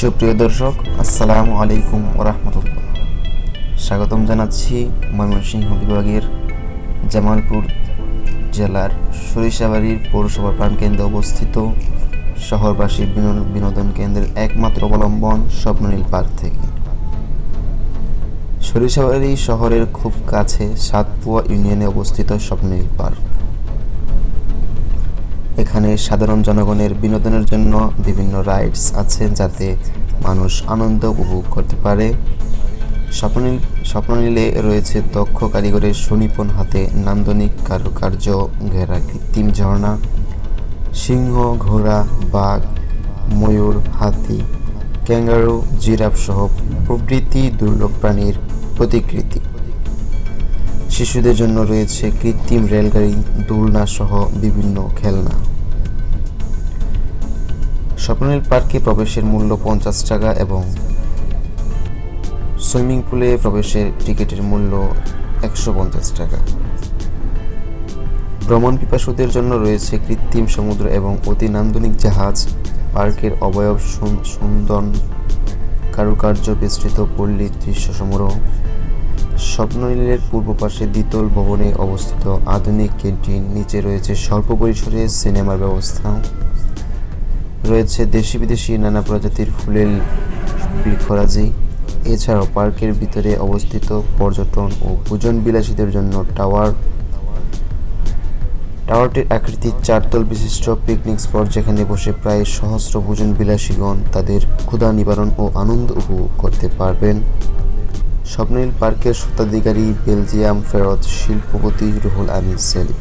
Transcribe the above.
সুপ্রিয় দর্শক, আসসালামু আলাইকুম ওয়া রাহমাতুল্লাহ। স্বাগতম জানাচ্ছি ময়মনসিংহ বিভাগের জামালপুর জেলার সরিষাবাড়ির পৌরসভা প্রাণকেন্দ্রে অবস্থিত শহরবাসী বিনোদন কেন্দ্রের একমাত্র অবলম্বন স্বপ্ননীল পার্ক থেকে। সরিষাবাড়ি শহরের খুব কাছে সাতপুয়া ইউনিয়নে অবস্থিত স্বপ্ননীল পার্ক। এখানে সাধারণ জনগণের বিনোদনের জন্য বিভিন্ন রাইডস আছে, যাতে মানুষ আনন্দ উপভোগ করতে পারে। স্বপ্ননীলে রয়েছে দক্ষ কারিগরের সুনিপুণ হাতে নান্দনিক কারুকার্য ঘেরা কৃত্রিম ঝর্ণা, সিংহ, ঘোড়া, বাঘ, ময়ূর, হাতি, ক্যাঙ্গারু, জিরাফ সহ প্রভৃতি দুর্লভ প্রাণীর প্রতিকৃতি। শিশুদের জন্য রয়েছে কৃত্রিম রেলগাড়ি, দোলনা সহ বিভিন্ন খেলনা। স্বপ্ননীল পার্কে প্রবেশের মূল্য 50 টাকা এবং সুইমিং পুলে প্রবেশের টিকিটের মূল্য 150 টাকা। ভ্রমণ পিপাসুদের জন্য রয়েছে কৃত্রিম সমুদ্র এবং অতি নান্দনিক জাহাজ। পার্কের অবয়ব সুন্দর কারুকার্য বিস্তৃত পল্লী দৃশ্য সমারোহ। স্বপ্ননীলের পূর্ব পাশে দ্বিতল ভবনে অবস্থিত আধুনিক ক্যান্টিন, নিচে রয়েছে স্বল্প পরিসরে সিনেমার ব্যবস্থা। রয়েছে দেশি বিদেশি নানা প্রজাতির ফুলের বৃক্ষরাজি। এছাড়াও পার্কের ভিতরে অবস্থিত পর্যটন ও ভোজন বিলাসীদের জন্য টাওয়ারটির আকৃতি 4 তল বিশিষ্ট পিকনিক স্পট, যেখানে বসে প্রায় সহস্র ভোজন বিলাসীগণ তাদের ক্ষুধা নিবারণ ও আনন্দ উপভোগ করতে পারবেন। স্বপ্ননীল পার্কের স্বত্বাধিকারী বেলজিয়াম ফেরত শিল্পপতি রুহুল আমিন সেলিম।